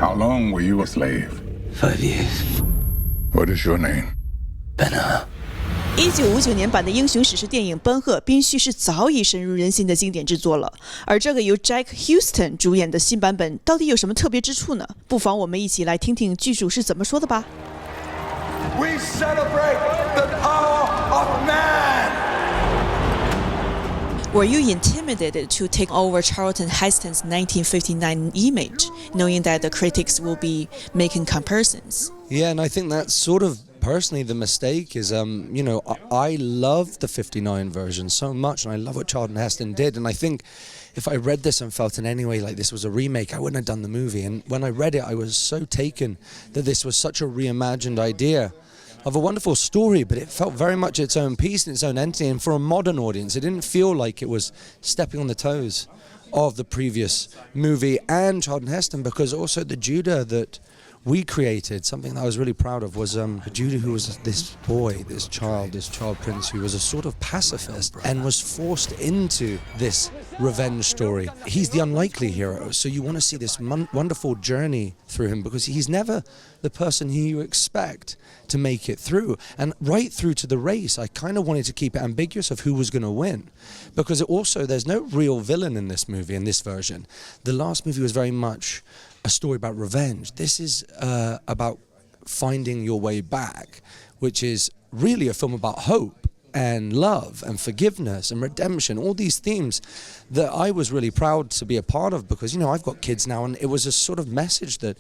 How long were you a slave? 5 years. What is your name? Ben-Hur. 1959年版的英雄史诗电影《奔鹤》宾叙是早已深入人心的经典之作了，而这个由 Jack Huston 主演的新版本到底有什么特别之处呢？不妨我们一起来听听剧组是怎么说的吧。We celebrate the power of man. Were you intimidated to take over Charlton Heston's 1959 image, knowing that the critics will be making comparisons? Yeah, and I think that's sort of personally the mistake is, I love the 59 version so much, and I love what Charlton Heston did, and I think if I read this and felt in any way like this was a remake, I wouldn't have done the movie. And when I read it, I was so taken that this was such a reimagined idea of a wonderful story, but it felt very much its own piece and its own entity. And for a modern audience, it didn't feel like it was stepping on the toes of the previous movie and Charlton Heston, because also the Judah that we created, something that I was really proud of, was Judah, who was this boy, this child prince, who was a sort of pacifist and was forced into this revenge story. He's the unlikely hero, so you want to see this wonderful journey through him, because he's never the person who you expect to make it through. And right through to the race, I kind of wanted to keep it ambiguous of who was going to win, because there's no real villain in this movie, in this version. The last movie was very much a story about revenge. This is about finding your way back, which is really a film about hope and love and forgiveness and redemption, all these themes that I was really proud to be a part of, because, I've got kids now, and it was a sort of message that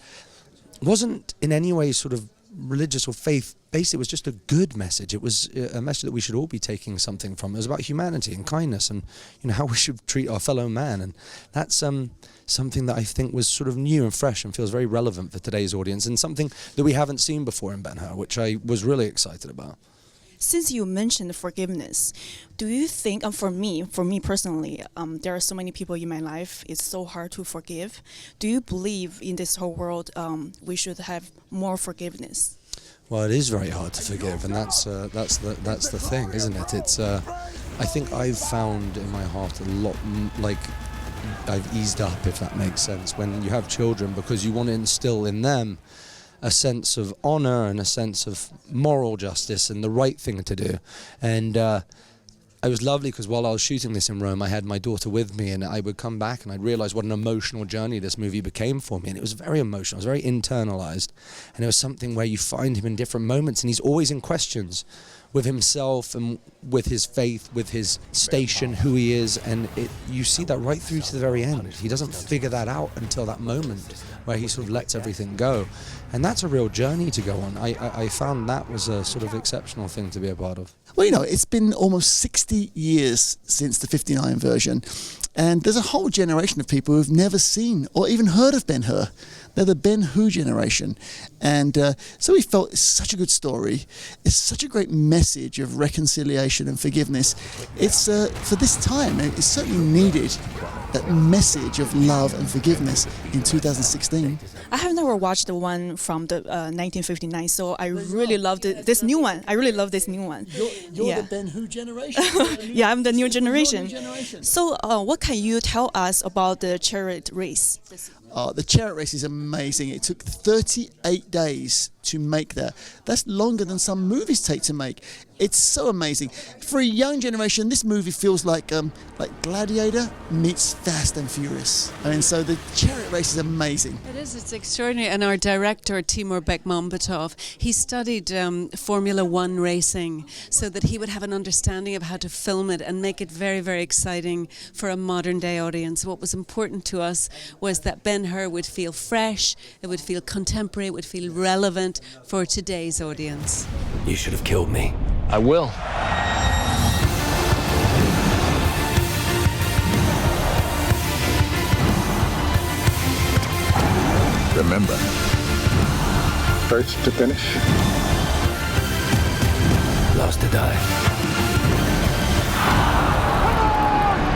wasn't in any way sort of religious or faith-based. It was just a good message. It was a message that we should all be taking something from. It was about humanity and kindness and, how we should treat our fellow man. And that's something that I think was sort of new and fresh and feels very relevant for today's audience, and something that we haven't seen before in Ben-Hur, which I was really excited about. Since you mentioned forgiveness, do you think, for me personally, there are so many people in my life, it's so hard to forgive. Do you believe in this whole world we should have more forgiveness? Well, it is very hard to forgive, and that's the thing, isn't it? It's I think I've found in my heart a lot, like I've eased up, if that makes sense, when you have children, because you want to instill in them a sense of honor and a sense of moral justice and the right thing to do. And it was lovely, because while I was shooting this in Rome, I had my daughter with me, and I would come back and I'd realize what an emotional journey this movie became for me. And it was very emotional, it was very internalized, and it was something where you find him in different moments, and he's always in questions with himself and with his faith, with his station, who he is, and you see that right through to the very end. He doesn't figure that out until that moment where he sort of lets everything go, and that's a real journey to go on. I found that was a sort of exceptional thing to be a part of. Well, it's been almost 60 years since the 59 version, and there's a whole generation of people who've never seen or even heard of Ben-Hur. They're the Ben-Hur generation. And so we felt it's such a good story. It's such a great message of reconciliation and forgiveness. It's, for this time, it's certainly needed, that message of love and forgiveness in 2016. I have never watched the one from the 1959, so I really loved this new one. I really love this new one. You're the Ben-Hur generation. Yeah, I'm the new generation. You're the new generation. So what can you tell us about the chariot race? The chariot race is amazing. It took 38 days to make that. That's longer than some movies take to make. It's so amazing. For a young generation, this movie feels like Gladiator meets Fast and Furious. So the chariot race is amazing. It is. It's extraordinary. And our director, Timur Bekmambetov, he studied Formula One racing so that he would have an understanding of how to film it and make it very, very exciting for a modern day audience. What was important to us was that Ben-Hur would feel fresh, it would feel contemporary, it would feel relevant for today's audience. You should have killed me. I will. Remember, first to finish, Last to die.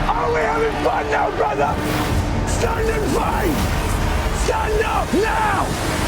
Are we having fun now, brother? Stand and fight! Stand up now!